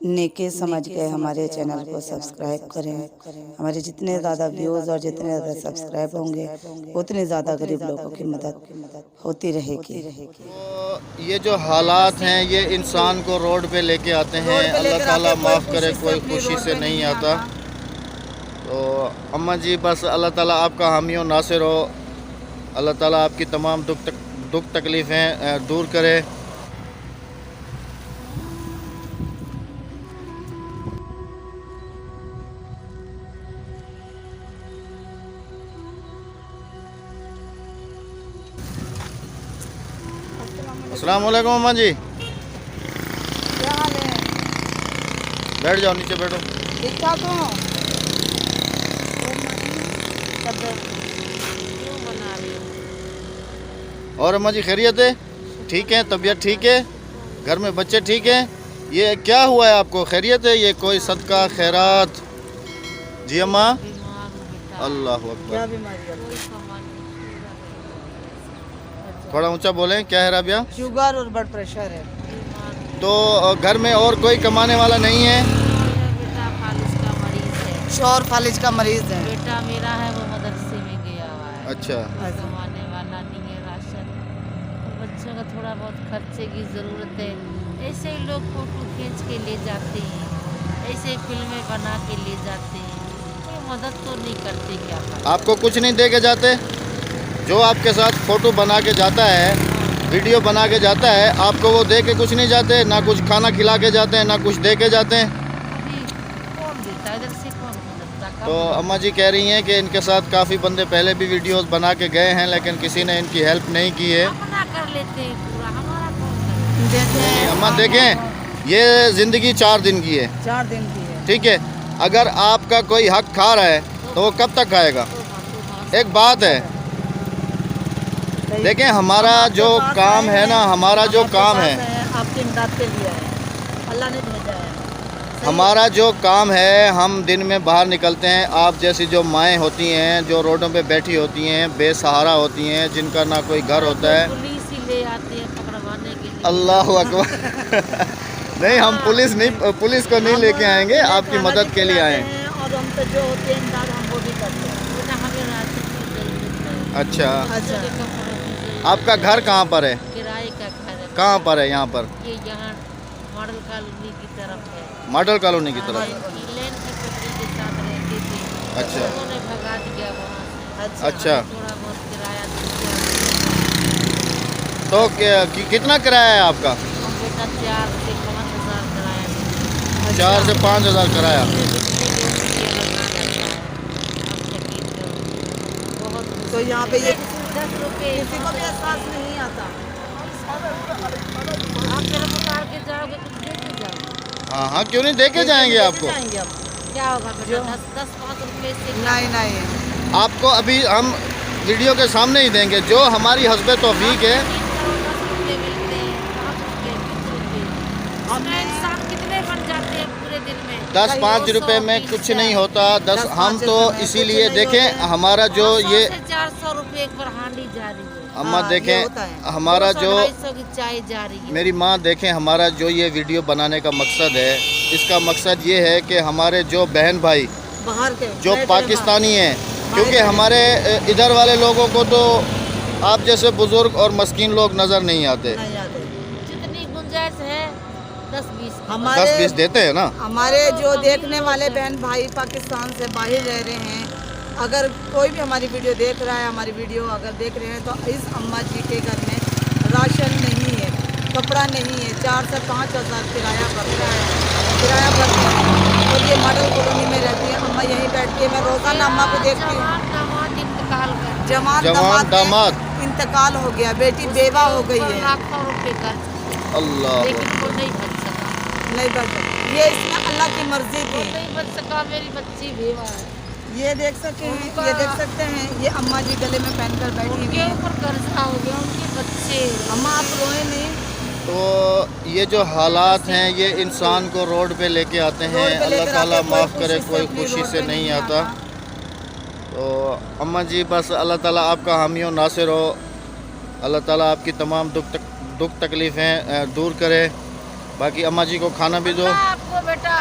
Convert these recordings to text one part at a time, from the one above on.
नेके समझ के हमारे चैनल को सब्सक्राइब करें। हमारे जितने ज़्यादा व्यूज़ और जितने ज़्यादा सब्सक्राइब होंगे उतने ज़्यादा गरीब लोगों की मदद होती रहेगी। तो ये जो हालात हैं ये इंसान को रोड पे लेके आते हैं। अल्लाह ताला माफ़ करे, कोई खुशी से नहीं आता। तो अम्मा जी बस अल्लाह ताला आपका हामी और नासिर हो। अल्लाह ताला आपकी तमाम दुख तकलीफ़ें दूर करे। अस्सलाम वालेकुम अम्मा जी। क्या हाल है? बैठ जाओ, नीचे बैठो। ठीक ठाक हो? और अम्मा जी खैरियत है? ठीक है, तबीयत ठीक है, घर में बच्चे ठीक हैं? ये क्या हुआ है आपको, खैरियत है? ये कोई सदका खैरात? जी अम्मा। अल्लाह क्या अकबर। बीमारी है? थोड़ा ऊंचा बोलें, क्या है राबिया? शुगर और ब्लड प्रेशर है। तो घर में और कोई कमाने वाला नहीं है? बेटा फालिज का मरीज है। शोर फालिज का मरीज है। बेटा मेरा है वो मदरसे में गया हुआ है। अच्छा। कमाने वाला नहीं है, राशन और बच्चों का थोड़ा बहुत खर्चे की ज़रूरत है। ऐसे ही लोग फोटो खींच के ले जाते हैं, ऐसे ही फिल्में बना के ले जाते हैं, कोई मदद तो नहीं करते। क्या करें? आपको कुछ नहीं दे के जाते? जो आपके साथ फ़ोटो बना के जाता है, वीडियो बना के जाता है, आपको वो दे के कुछ नहीं जाते? ना कुछ खाना खिला के जाते हैं, ना कुछ दे के जाते हैं? अभी कौन देता है? इधर से कौन मदद करता? तो अम्मा जी कह रही हैं कि इनके साथ काफ़ी बंदे पहले भी वीडियोस बना के गए हैं, लेकिन किसी ने इनकी हेल्प नहीं की है। अपना कर लेते हैं पूरा, हमारा कौन करता है? नहीं, अम्मा देखें, ये ज़िंदगी 4 दिन की है, 4 दिन की है। ठीक है? अगर आपका कोई हक खा रहा है तो वो कब तक खाएगा? एक बात है, देखें हमारा जो काम है ना, हमारा जो काम है, आपकी इमदाद के लिए है, अल्लाह ने भेजा है। हमारा जो काम है, हम दिन में बाहर निकलते हैं। आप जैसी जो माएँ होती हैं जो रोडों पे बैठी होती हैं, बेसहारा होती हैं, जिनका ना कोई घर होता है, पुलिस ही ले आती है पकड़वाने के लिए। अल्लाह अकबर। नहीं, हम पुलिस नहीं, पुलिस को नहीं लेके आएंगे, आपकी मदद के लिए आए हैं। और हम तो जो होते हैं इमदाद हम वो भी करते हैं। बेटा हमें राशन की जरूरत है। अच्छा, बच्चों के कपड़ों की जरूरत आपका घर कहाँ पर है? है। किराए का घर है। कहाँ पर है? यहाँ पर ये यहाँ मॉडल कॉलोनी की तरफ है। मॉडल कॉलोनी की तरफ। लेन की पटरी के साथ रहते थे। अच्छा। उन्होंने भगा दिया वहाँ से। अच्छा। थोड़ा बहुत किराया दे तो कितना किराया है आपका? हम बेटा 4 से 5,000 किराया 4 से 5,000 किराया। तो यहाँ पे ये 10 रुपये किसी को भी एहसास नहीं आता। आप जरा उतार के जाओगे कुछ दे के जाओगे। हाँ हाँ, क्यों नहीं, दे के जाएंगे आपको। जाएंगे आपको। क्या होगा बेटा? 10-5 रुपये से नहीं नहीं, आपको अभी हम वीडियो के सामने ही देंगे। जो हमारी हस्बे तौफीक है, 10 रुपये मिलते हैं, 5 रुपये, 20 रुपये। उसमें इंसान कितने बन जाते हैं पूरे दिन में? 10-5 रुपए में कुछ नहीं होता। 10 हम तो इसीलिए देखें हमारा जो 100 ये से 400 रुपये एक बार हांडी जा रही है। अम्मा हाँ, ये देखें होता है। हमारा 200, जो 250 की चाय जा रही है। मेरी माँ देखें, हमारा जो ये वीडियो बनाने का मकसद है, इसका मकसद ये है कि हमारे जो बहन भाई बाहर के जो पाकिस्तानी हैं, क्योंकि हमारे इधर वाले लोगों को तो आप जैसे बुज़ुर्ग और मस्कीन लोग नज़र नहीं आते। नहीं आते। जितनी गुंजाइश है 10-20 की। हमारे 10-20 देते हैं ना। हमारे जो देखने वाले बहन भाई पाकिस्तान से बाहर रह रहे हैं, अगर कोई भी हमारी वीडियो देख रहा है, हमारी वीडियो अगर देख रहे हैं, तो इस अम्मा जी के घर में राशन नहीं है, कपड़ा नहीं है, 4 से 5,000 किराया भरता है, किराया भरते हैं। और ये मॉडल कॉलोनी में रहती है अम्मा, यहीं बैठती है। मैं रोज़ाना अम्मा को देखती हूँ। जवान दामाद इंतकाल कर जवान जवान दामाद इंतकाल हो गया, बेटी बेवा हो गई है, लाखों रुपए खर्च, अल्लाह। लेकिन वो नहीं बच सका। नहीं बच सकती। ये इसमें अल्लाह की मर्जी वो थी। नहीं बच सका, मेरी बच्ची बेवा है। ये देख सकते हैं, ये देख सकते हैं, ये अम्मा जी गले में पहनकर बैठी हुई उनके है। ऊपर कर्जा हो गया, उनके बच्चे। अम्मा आप रोए नहीं। तो ये जो हालात हैं ये इंसान को रोड पे लेके आते हैं। रोड पे अल्लाह लेकर ताला आते, माफ़ करे, कोई अपनी खुशी रोड से पे नहीं आता। तो अम्मा जी बस अल्लाह ताला आपका हामी और नासिर हो। अल्लाह ताला आपकी तमाम दुख तकलीफ़ें दूर करे। बाकी अम्मा जी को खाना भी दो। अल्लाह आपको आपको बेटा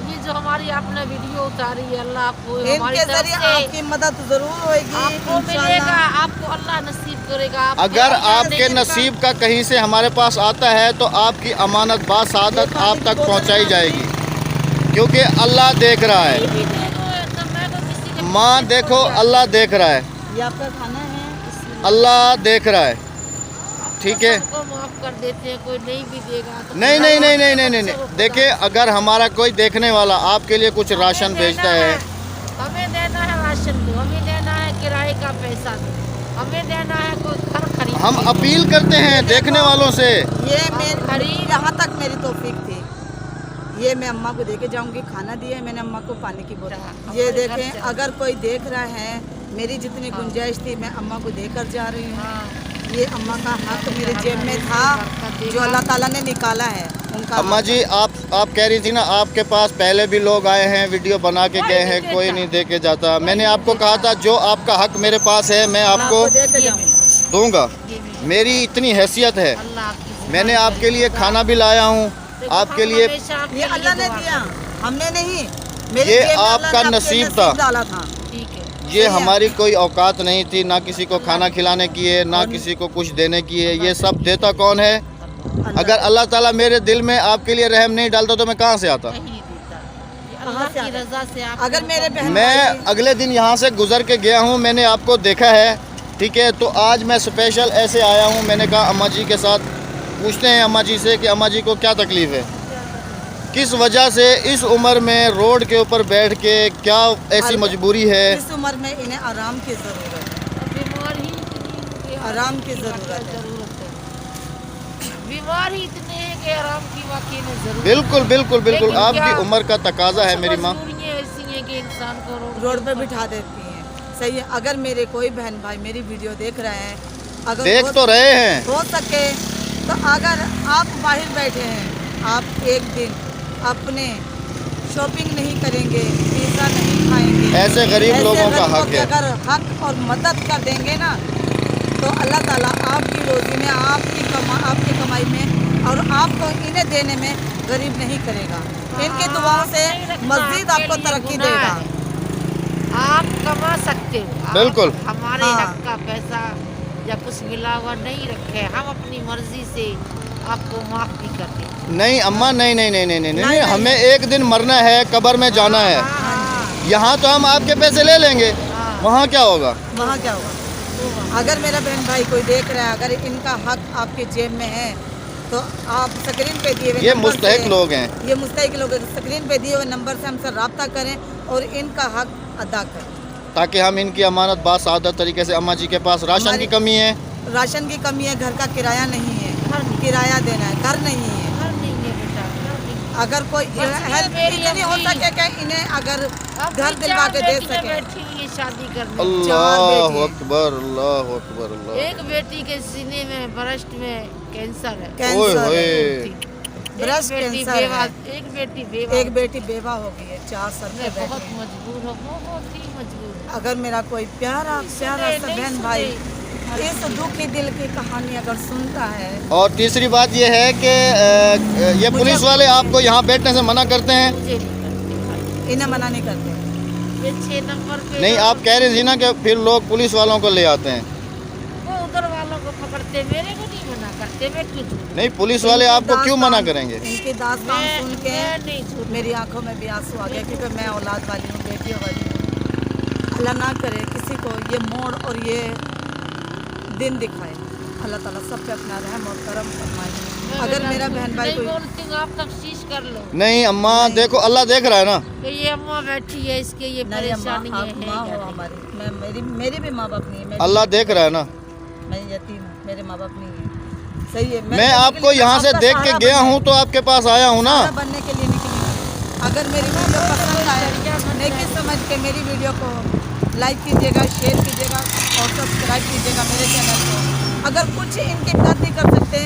ये जो हमारी आपने वीडियो उतारी है, अल्लाह आपको हमारी इनके तरफ जरिए से आपकी मदद जरूर होगी आपको मिलेगा, आपको अल्लाह नसीब करेगा। अगर आपके नसीब का कहीं से हमारे पास आता है तो आपकी अमानत बासादत आप तक पहुंचाई जाएगी, क्योंकि अल्लाह देख रहा है। माँ देखो, अल्लाह देख रहा है, ये आपका खाना है। अल्लाह देख रहा है, ठीक है। सबको माफ कर देते हैं, कोई नहीं भी देगा तो नहीं नहीं नहीं नहीं नहीं नहीं नहीं। देखिए, अगर हमारा कोई देखने वाला आपके लिए कुछ राशन भेजता है, हमें देना है राशन दो, हमें देना है किराए का पैसा दो, हमें देना है कोई घर खरीद। हम अपील करते हैं देखने वालों से। ये मेरी यहाँ तक मेरी तौफीक थी। ये मैं अम्मा को देके जाऊंगी, खाना दिया है मैंने अम्मा को, पानी की बोतल। ये देखें, अगर कोई देख रहा है, मेरी जितनी गुंजाइश थी मैं अम्मा को देकर जा रही हूँ। ये अम्मा का हक मेरे जेब में था जो अल्लाह ताला ने निकाला है उनका। अम्मा जी, आप कह रही थी ना, आपके पास पहले भी लोग आए हैं, वीडियो बना के गए हैं, कोई नहीं दे के जाता। मैंने आपको कहा था जो आपका हक मेरे पास है मैं आपको दूंगा। मेरी इतनी हैसियत है, मैंने आपके लिए खाना भी लाया हूँ, आपके लिए। ये अल्लाह ने दिया, हमने नहीं। ये आपका नसीब था। डाला था। ये हमारी कोई औकात नहीं थी, ना किसी को खाना खिलाने की है, ना किसी को कुछ देने की है। ये सब देता कौन है? अगर अल्लाह ताला मेरे दिल में आपके लिए रहम नहीं डालता तो मैं कहाँ से आता? अगर मेरे बहन मैं अगले दिन यहाँ से गुजर के गया हूँ, मैंने आपको देखा है, ठीक है। तो आज मैं स्पेशल ऐसे आया हूँ, मैंने कहा अम्मा जी के साथ पूछते हैं अम्मा जी से कि अम्मा जी को क्या तकलीफ़ है, किस वजह से इस उम्र में रोड के ऊपर बैठ के, क्या ऐसी मजबूरी है? इस उम्र में इन्हें आराम की ज़रूरत है, आराम की ज़रूरत है। बीमार ही इतने हैं कि आराम की वाकई में जरूरत। बिल्कुल बिल्कुल बिल्कुल, आपकी उम्र का तकाजा है मेरी माँ। ऐसी है कि इंसान को रोड पे बिठा देती हैं। सही है। अगर मेरे कोई बहन भाई मेरी वीडियो देख रहे हैं, अगर देख तो रहे हैं, हो सके तो अगर आप बाहर बैठे हैं, आप एक दिन अपने शॉपिंग नहीं करेंगे, पिज़्ज़ा नहीं खाएंगे, ऐसे गरीब लोगों का हक है। अगर हक और मदद कर देंगे ना तो अल्लाह ताला आपकी रोज़ी में, आपकी कमाई में और आपको इन्हें देने में गरीब नहीं करेगा। इनकी दुआओं से मज़ीद आपको तरक्की देगा। आप कमा सकते हो, बिल्कुल। हमारे हक का पैसा या कुछ मिला हुआ नहीं रखे, हम अपनी मर्जी से आपको माफ भी कर दें। नहीं अम्मा, नहीं नहीं नहीं नहीं नहीं, नहीं, नहीं। हमें एक दिन मरना है, कब्र में जाना है। यहाँ तो हम आपके पैसे ले लेंगे, वहाँ क्या होगा? वहाँ क्या होगा? अगर मेरा बहन भाई कोई देख रहा है, अगर इनका हक आपके जेब में है तो आप स्क्रीन पे दिए हुए, ये मुस्तहिक लोग हैं, ये मुस्तहिक लोग स्क्रीन पे दिए हुए नंबर से हमसे रब्ता करें और इनका हक अदा करें, ताकि हम इनकी अमानत बासादत तरीके से। अम्मा जी के पास राशन की कमी है, राशन की कमी है, घर का किराया नहीं है, किराया देना है, घर नहीं है। अगर कोई हेल्प इतनी हो सके कि इन्हें अगर घर दिलवा के दे सके। शादी करने अल्लाह अकबर, अल्लाह अकबर, अल्लाह। एक बेटी के सीने में ब्रेस्ट में कैंसर है, ब्रेस्ट कैंसर है। एक बेटी बेवा हो गई है, 4 साल से बहुत मजबूर हो, बहुत ही मजबूर। अगर मेरा कोई प्यारा सा बहन भाई इस दुखी दिल की कहानी अगर सुनता है। और तीसरी बात ये है कि ये पुलिस वाले आपको यहाँ बैठने से मना करते हैं? इन्हें मना नहीं करते। 6 नंबर पे नहीं, आप कह रही थी ना कि फिर लोग पुलिस वालों को ले आते हैं। वो उधर वालों को पकड़ते, मेरे को नहीं मना करते, मैं क्यों झूठ? नहीं, पुलिस वाले आपको क्यों मना करेंगे? इनकी दास्तान सुन के मेरी आंखों में भी आंसू आ गया, क्योंकि मैं औलाद वाली हूँ, बेटियों वाली हूँ। अल्लाह ना करे किसी को ये मोड़ और ये दिन दिखाए। अल्लाह ताला सब पे अपना रहम और करम फरमाए। अगर मेरा बहन भाई कोई आप तफ्तीश कर लो। नहीं अम्मा, देखो अल्लाह देख रहा है ना। तो ये अम्मा बैठी है, इसके ये परेशानी है। मेरी भी माँ बाप नहीं है, अल्लाह देख रहा है ना। मैं यतीम हूँ, मेरे माँ बाप नहीं है। सही है। मैं आपको यहाँ से देख के गया हूँ तो आपके पास आया हूँ ना, बनने के लिए निकली। अगर मेरी वीडियो पसंद आए, नेकी समझ के मेरी वीडियो को लाइक कीजिएगा, शेयर कीजिएगा और सब्सक्राइब कीजिएगा मेरे चैनल को। अगर कुछ इनकी मदद नहीं कर सकते,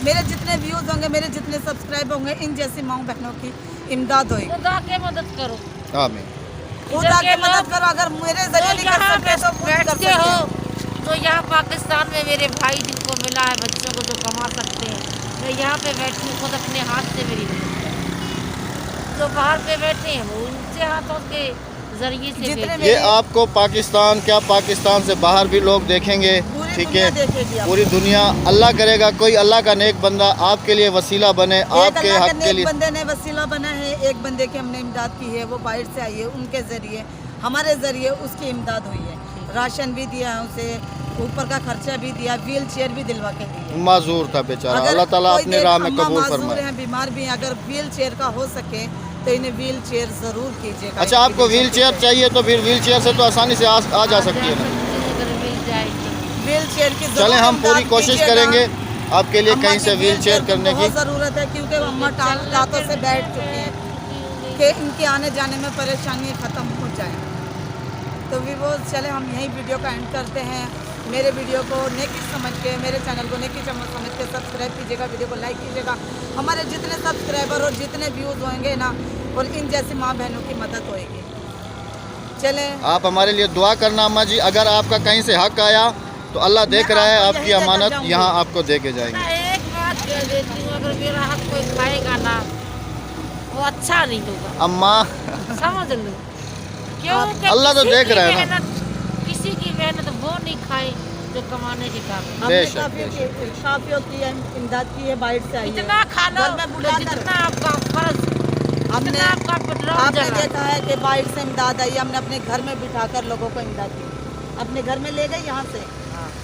मेरे जितने व्यूज़ होंगे, मेरे जितने सब्सक्राइब होंगे, इन जैसी माँ बहनों की इमदाद होगी। खुदा के मदद करो, आमीन। खुदा के मदद करो। अगर मेरे जरिए नहीं कर सकते तो खुद कर सकते हो। तो यहाँ पाकिस्तान में मेरे भाई जिनको मिला है, बच्चों को जो कमा सकते हैं, मैं यहाँ पे बैठी खुद अपने हाथ से मेरी जो बाहर पे बैठे हैं वो ऊंचे हाथों के जरिए से जितने भेजे। में- ये आपको पाकिस्तान, क्या पाकिस्तान से बाहर भी लोग देखेंगे, पूरी ठीक दुनिया है, देखेगी आपको। पूरी दुनिया। अल्लाह करेगा कोई अल्लाह का नेक बंदा आपके लिए वसीला बने, एक आपके अल्लाह हक के के नेक लिए। बंदे ने वसीला बना है, एक बंदे की हमने इमदाद की है, वो बाहर से आई है, उनके जरिए हमारे जरिए उसकी इमदाद हुई है। राशन भी दिया है उसे, ऊपर का खर्चा भी दिया, व्हील चेयर भी दिलवा के दी है। माजूर था बेचारा, अगर अल्लाह ताला कोई अपने देख राह में अम्मा कबूल माजूर फरमाए। हैं, बीमार भी हैं, अगर व्हील चेयर का हो सके तो इन्हें व्हील चेयर जरूर कीजिएगा। अच्छा, आपको व्हील चेयर चाहिए तो फिर व्हील चेयर से तो आसानी से आ जा सकती है ना। अगर मिल जाए तो। व्हील चेयर की जरूर चलें, हम पूरी इमदाद कोशिश कीजिएगा। करेंगे आपके लिए अम्मा कहीं की से व्हील चेयर की करने की। बहुत ज़रूरत है, क्योंकि अम्मा लातों से बैठ चुकी हैं कि इनके आने जाने में परेशानी ख़त्म हो जाए। तो भी वो चले, हम यही वीडियो का एंड करते हैं। मेरे वीडियो को नेकी समझ के, मेरे चैनल को नेकी समझ के सब्सक्राइब कीजिएगा, वीडियो को लाइक कीजिएगा। हमारे जितने सब्सक्राइबर और जितने व्यूज़ होंगे ना, और इन जैसी माँ बहनों की मदद होएगी। चलें, आप हमारे लिए दुआ करना अम्मा जी। अगर आपका कहीं से हक आया तो अल्लाह देख मैं रहा है, आपको आपकी यही देकर अमानत जाऊंगी। यहाँ आपको दे के जाएंगे। मैं एक बात कह देती हूँ, अगर मेरा हक कोई खाएगा ना वो अच्छा नहीं होगा, अम्मा समझ लो। क्यों कि अल्लाह तो किसी देख की रहा है ना। मेहनत- किसी की मेहनत वो नहीं खाए जो कमाने के काम। हमने बेशक, काफियों की इमदाद की है, बाहर से आई है। इतना खा लो घर में तो बुलाकर जितना आपका फर्ज, हमने जितना आपका पेट्रोल आपने जला। देखा है कि बाहर से इमदाद आई, हमने अपने घर में बिठाकर लोगों को इमदाद दी। अपने घर में ले गए, यहाँ से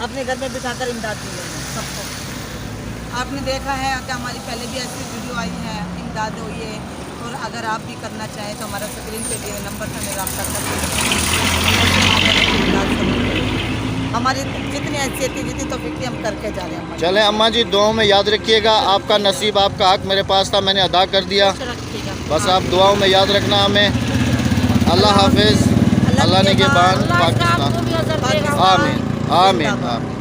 अपने घर में बिठाकर इमदाद दी है सबको। आपने देखा है कि हमारी पहले भी ऐसी वीडियो आई है, इमदाद हुई है। और अगर आप भी करना चाहें तो हमारा स्क्रीन पे दिए नंबर से हमें रब्ता कर हमारी जितनी हैसियत थी, जितनी तौफीक थी, हम करके जा रहे हैं। चलें अम्मा जी, दुआओं में याद रखिएगा। आपका नसीब, आपका हक मेरे पास था, मैंने अदा कर दिया। कुछ रखिएगा। बस आप दुआओं में याद रखना हमें। अल्लाह हाफिज़, अल्लाह निगहबान अल्लाह इसका पाकिस्तान। आपको भी अजर देगा। आमीन आमीन आमीन।